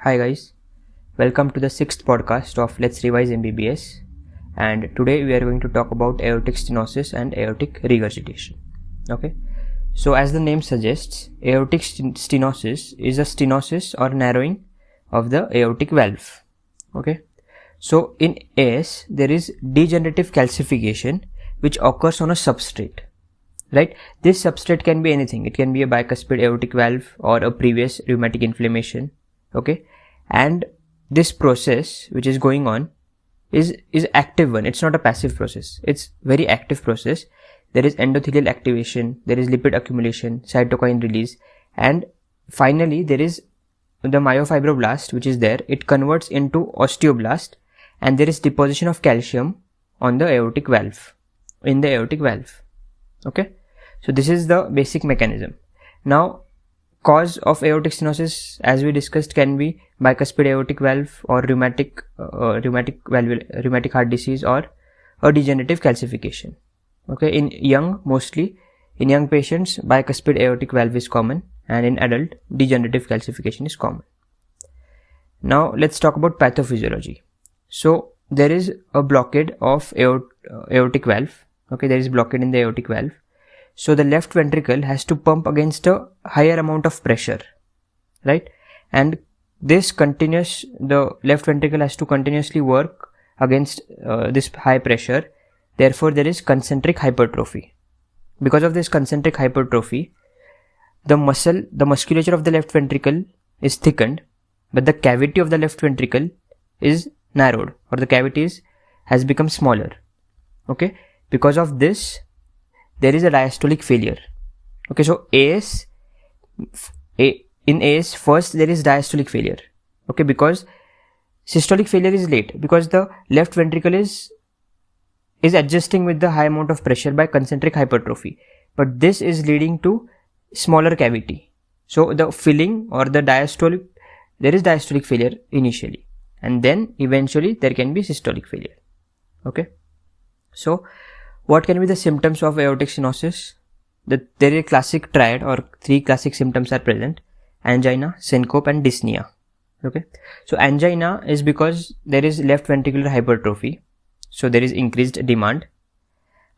Hi guys, welcome to the sixth podcast of Let's Revise MBBS, and today we are going to talk about aortic stenosis and aortic regurgitation. Okay, so as the name suggests, aortic stenosis is a stenosis or narrowing of the aortic valve. Okay, so in AS there is degenerative calcification which occurs on a substrate. Right, this substrate can be anything. It can be a bicuspid aortic valve or a previous rheumatic inflammation. Okay, and this process which is going on is active one. It's not a passive process, it's very active process. There is endothelial activation, there is lipid accumulation, cytokine release, and finally there is the myofibroblast which is there. It converts into osteoblast, and there is deposition of calcium on the aortic valve, in the aortic valve. Okay, so this is the basic mechanism. Now, cause of aortic stenosis, as we discussed, can be bicuspid aortic valve or rheumatic heart disease or a degenerative calcification. Okay, in young patients, bicuspid aortic valve is common, and in adult, degenerative calcification is common. Now let's talk about pathophysiology. So there is a blockade of aortic valve. Okay, there is blockade in the aortic valve. So the left ventricle has to pump against a higher amount of pressure, right? And the left ventricle has to continuously work against this high pressure. Therefore, there is concentric hypertrophy. Because of this concentric hypertrophy, the musculature of the left ventricle is thickened, but the cavity of the left ventricle is narrowed, or the cavity has become smaller. Okay, because of this, there is a diastolic failure. Okay, so in AS first there is diastolic failure. Okay, because systolic failure is late, because the left ventricle is adjusting with the high amount of pressure by concentric hypertrophy, but this is leading to smaller cavity. So the filling or there is diastolic failure initially, and then eventually there can be systolic failure. Okay, so what can be the symptoms of aortic stenosis? There is a classic triad, or three classic symptoms are present: angina, syncope, and dyspnea. Okay, so angina is because there is left ventricular hypertrophy, so there is increased demand,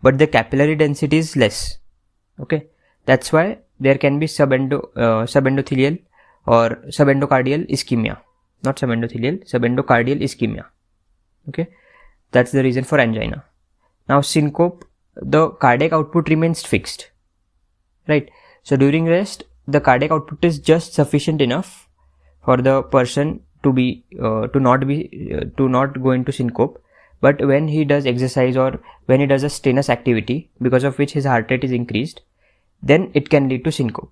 but the capillary density is less. Okay, that's why there can be subendothelial or subendocardial ischemia, not subendothelial, subendocardial ischemia. Okay, that's the reason for angina. Now syncope, the cardiac output remains fixed, right? So during rest, the cardiac output is just sufficient enough for the person to not go into syncope. But when he does exercise or when he does a strenuous activity, because of which his heart rate is increased, then it can lead to syncope.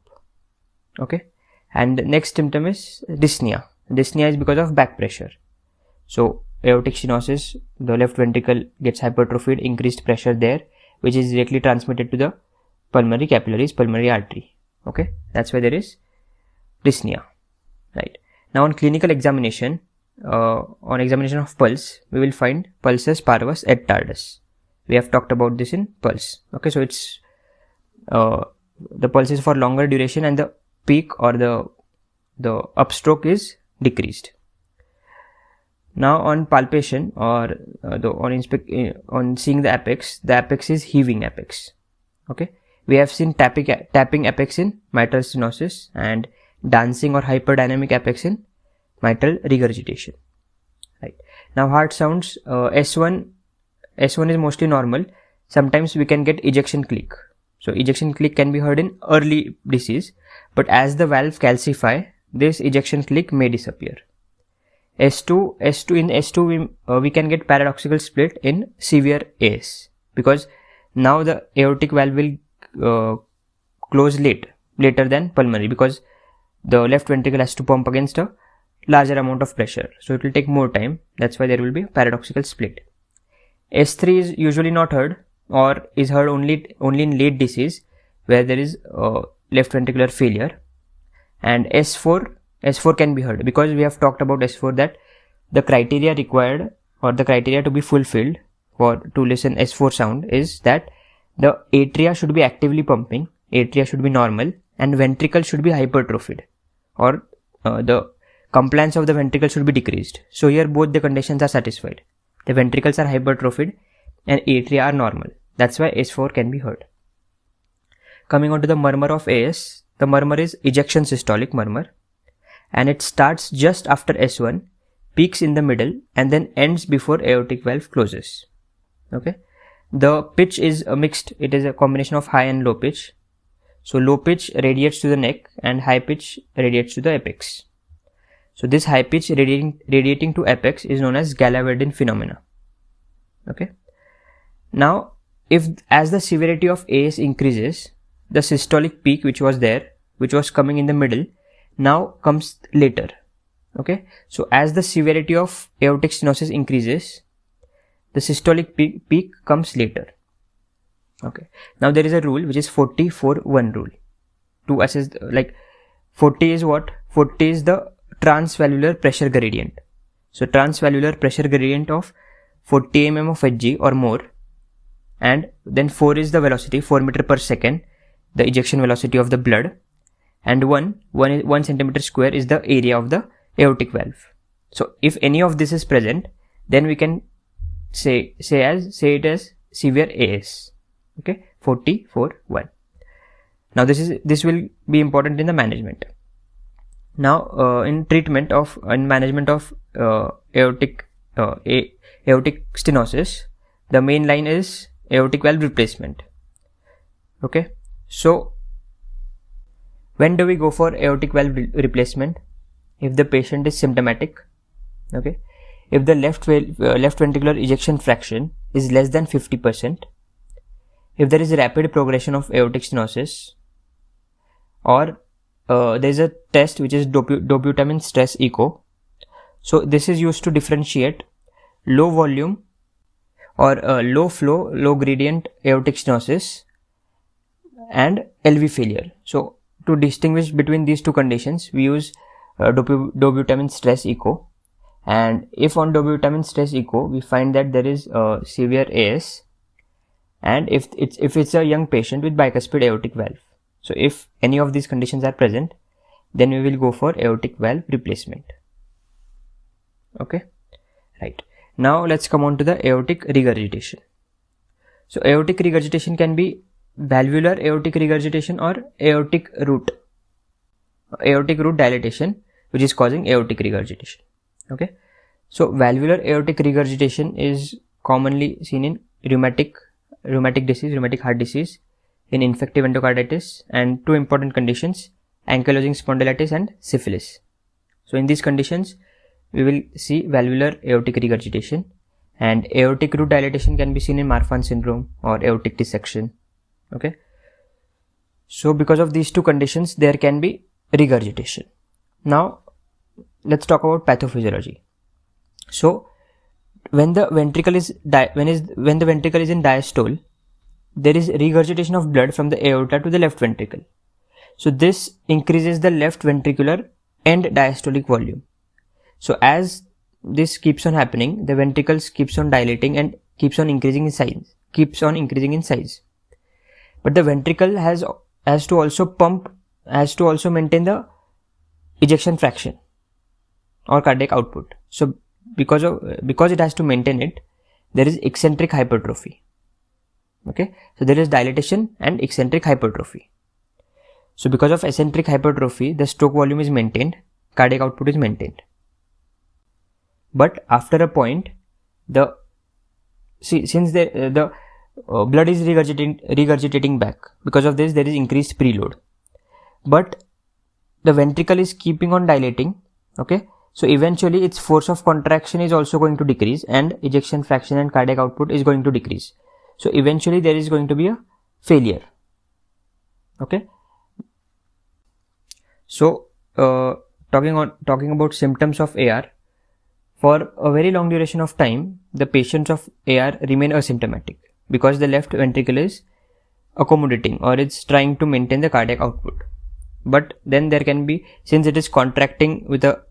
Okay, and the next symptom is dyspnea. Dyspnea is because of back pressure. So aortic stenosis, the left ventricle gets hypertrophied, increased pressure there, which is directly transmitted to the pulmonary capillaries, pulmonary artery. Okay, that's why there is dyspnea. Right, now on clinical examination, on examination of pulse, we will find pulsus parvus et tardus. We have talked about this in pulse. Okay, so it's the pulse is for longer duration, and the peak or the upstroke is decreased. Now on palpation, or on seeing the apex is heaving apex. Okay, we have seen tapping apex in mitral stenosis and dancing or hyperdynamic apex in mitral regurgitation. Right, now heart sounds, S1 is mostly normal. Sometimes we can get ejection click. So ejection click can be heard in early disease, but as the valve calcify, this ejection click may disappear. In S2 we can get paradoxical split in severe AS, because now the aortic valve will close later than pulmonary, because the left ventricle has to pump against a larger amount of pressure, so it will take more time. That's why there will be paradoxical split. S3 is usually not heard, or is heard only in late disease where there is left ventricular failure. And S4 can be heard, because we have talked about S4 that the criteria required, or the criteria to be fulfilled to listen S4 sound, is that the atria should be actively pumping, atria should be normal, and ventricle should be hypertrophied, or the compliance of the ventricle should be decreased. So here both the conditions are satisfied. The ventricles are hypertrophied and atria are normal. That's why S4 can be heard. Coming on to the murmur of AS, the murmur is ejection systolic murmur, and it starts just after S1, peaks in the middle, and then ends before aortic valve closes. Okay. The pitch is a mixed, it is a combination of high and low pitch. So low pitch radiates to the neck and high pitch radiates to the apex. So this high pitch radiating to apex is known as Gala-Verdin phenomena. Okay. Now, if as the severity of AS increases, the systolic peak which was there, which was coming in the middle, now comes later. Okay. So as the severity of aortic stenosis increases, the systolic peak comes later. Okay. Now there is a rule which is 40-4-1 rule to assess, like 40 is what? 40 is the transvalvular pressure gradient. So transvalvular pressure gradient of 40 mm of Hg or more, and then 4 is the velocity, 4 meter per second, the ejection velocity of the blood, and 1 centimeter square is the area of the aortic valve. So if any of this is present, then we can say it as severe AS. Okay, 40-4-1. Now this will be important in the management. Now in management of aortic stenosis, the main line is aortic valve replacement. Okay, so when do we go for aortic valve replacement? If the patient is symptomatic. Okay, if the left ventricular ejection fraction is less than 50%, if there is a rapid progression of aortic stenosis, or there is a test which is dobutamine stress echo. So this is used to differentiate low volume or low flow, low gradient aortic stenosis and LV failure. So to distinguish between these two conditions, we use dobutamine stress echo. And if on dobutamine stress echo we find that there is severe AS, and if it's a young patient with bicuspid aortic valve, so if any of these conditions are present, then we will go for aortic valve replacement. Okay, right. Now let's come on to the aortic regurgitation. So aortic regurgitation can be valvular aortic regurgitation or aortic root dilatation, which is causing aortic regurgitation. Okay, so valvular aortic regurgitation is commonly seen in rheumatic heart disease, in infective endocarditis, and two important conditions, ankylosing spondylitis and syphilis. So in these conditions we will see valvular aortic regurgitation, and aortic root dilatation can be seen in Marfan syndrome or aortic dissection. Okay, so because of these two conditions there can be regurgitation. Now let's talk about pathophysiology. So when the ventricle is when the ventricle is in diastole, there is regurgitation of blood from the aorta to the left ventricle. So this increases the left ventricular end diastolic volume. So as this keeps on happening, the ventricles keeps on dilating and keeps on increasing in size. But the ventricle has to also maintain the ejection fraction or cardiac output. So because it has to maintain it, there is eccentric hypertrophy. Okay, so there is dilatation and eccentric hypertrophy. So because of eccentric hypertrophy, the stroke volume is maintained, cardiac output is maintained. But after a point, since the blood is regurgitating back, because of this there is increased preload, but the ventricle is keeping on dilating. Okay, so eventually its force of contraction is also going to decrease, and ejection fraction and cardiac output is going to decrease. So eventually there is going to be a failure. Okay, so talking about symptoms of AR, for a very long duration of time the patients of AR remain asymptomatic because the left ventricle is accommodating or it's trying to maintain the cardiac output. But then there can be, since it is contracting with a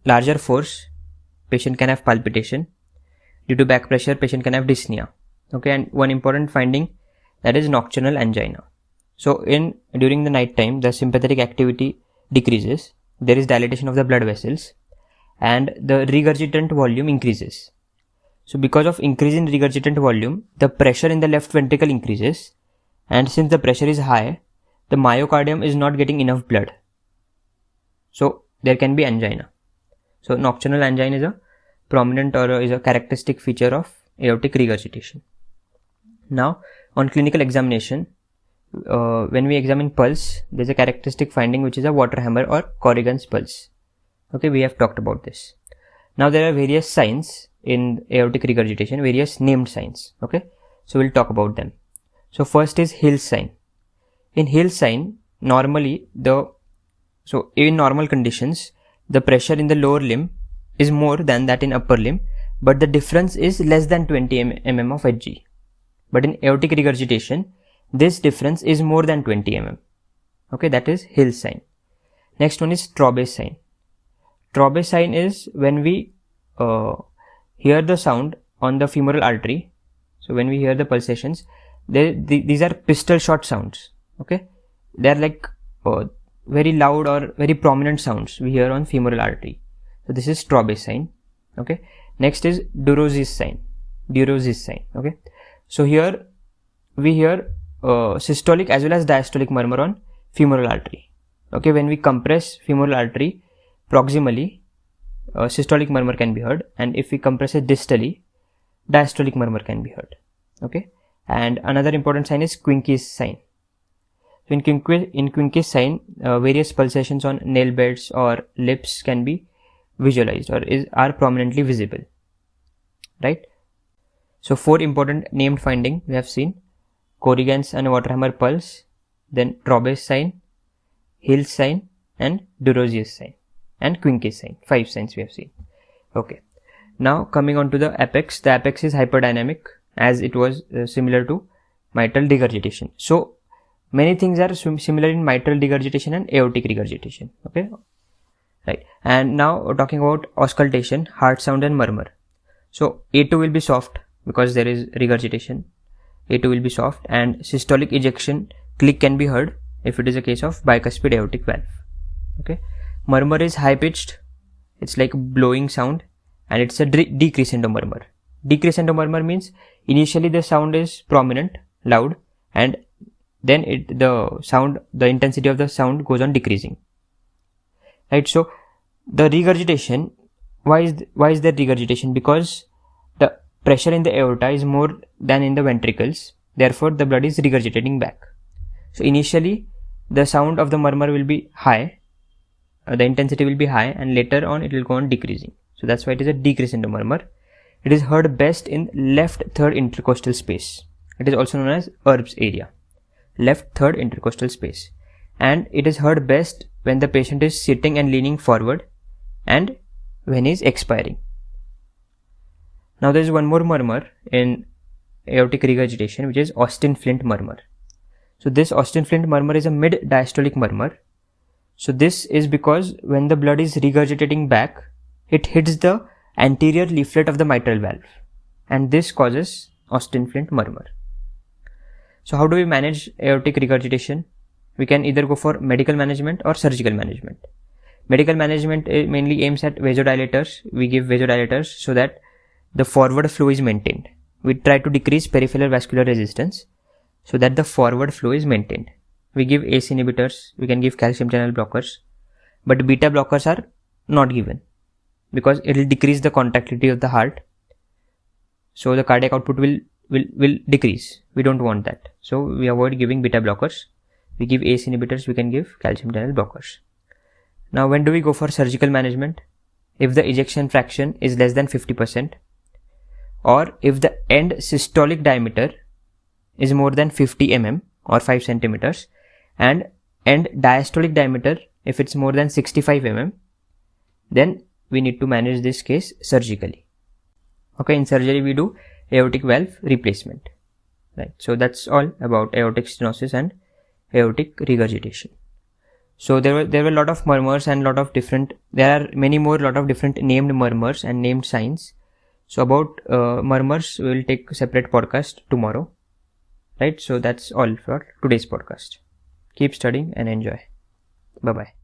larger force, patient can have palpitation. Due to back pressure, patient can have dyspnea. Okay, and one important finding, that is nocturnal angina. So during the night time the sympathetic activity decreases, there is dilatation of the blood vessels, and the regurgitant volume increases. So because of increase in regurgitant volume, the pressure in the left ventricle increases, and since the pressure is high, the myocardium is not getting enough blood. So there can be angina. So nocturnal angina is a prominent or is a characteristic feature of aortic regurgitation. Now on clinical examination, when we examine pulse, there is a characteristic finding which is a water hammer or Corrigan's pulse. Okay, we have talked about this. Now there are various signs in aortic regurgitation, various named signs. Okay, so we'll talk about them. So first is Hill's sign. In Hill's sign, normally in normal conditions, the pressure in the lower limb is more than that in upper limb, but the difference is less than 20 mm of Hg. But in aortic regurgitation, this difference is more than 20 mm. Okay, that is Hill's sign. Next one is Traube's sign. Traube's sign is when we hear the sound on the femoral artery. So when we hear the pulsations, these are pistol shot sounds. Okay, they are like very loud or very prominent sounds we hear on femoral artery. So this is Traube's sign. Okay, next is Durose's sign. Okay, so here we hear systolic as well as diastolic murmur on femoral artery. Okay, when we compress femoral artery proximally, systolic murmur can be heard, and if we compress it distally, diastolic murmur can be heard. Okay, and another important sign is Quincke's sign. So in Quincke's sign, various pulsations on nail beds or lips can be visualized or are prominently visible, right? So 4 important named finding we have seen: Corrigan's and Waterhammer pulse, then Traube's sign, Hill's sign, and Durose's sign, and Quincke's sign. 5 signs we have seen. Okay, now coming on to the apex. The apex is hyperdynamic, as it was similar to mitral regurgitation. So many things are similar in mitral regurgitation and aortic regurgitation. Okay, right. And now talking about auscultation, heart sound and murmur. So A2 will be soft because there is regurgitation. A2 will be soft, and systolic ejection click can be heard if it is a case of bicuspid aortic valve. Okay, murmur is high pitched, it's like blowing sound, and it's a decrescendo murmur. Decrescendo murmur means initially the sound is prominent, loud, and then the intensity of the sound goes on decreasing. Right, so the regurgitation, why is there regurgitation? Because the pressure in the aorta is more than in the ventricles, therefore the blood is regurgitating back. So initially the sound of the murmur will be high, the intensity will be high, and later on it will go on decreasing. So that's why it is a decrescendo murmur. It is heard best in left third intercostal space. It is also known as Erb's area, left third intercostal space, and it is heard best when the patient is sitting and leaning forward and when he is expiring. Now there is one more murmur in aortic regurgitation, which is Austin-Flint murmur. So this Austin-Flint murmur is a mid-diastolic murmur. So this is because when the blood is regurgitating back, it hits the anterior leaflet of the mitral valve, and this causes Austin-Flint murmur. So how do we manage aortic regurgitation? We can either go for medical management or surgical management. Medical management mainly aims at vasodilators. We give vasodilators so that the forward flow is maintained. We try to decrease peripheral vascular resistance so that the forward flow is maintained. We give ACE inhibitors, we can give calcium channel blockers, but beta blockers are not given because it will decrease the contractility of the heart. So the cardiac output will decrease. We don't want that. So we avoid giving beta blockers. We give ACE inhibitors, we can give calcium channel blockers. Now when do we go for surgical management? If the ejection fraction is less than 50%, or if the end systolic diameter is more than 50 mm or 5 centimeters, and end diastolic diameter, if it's more than 65 mm, then we need to manage this case surgically. Okay, in surgery we do aortic valve replacement. Right, so that's all about aortic stenosis and aortic regurgitation. So there were a lot of murmurs and lot of different named murmurs and named signs. So about murmurs we will take a separate podcast tomorrow. Right, so that's all for today's podcast. Keep studying and enjoy. Bye bye.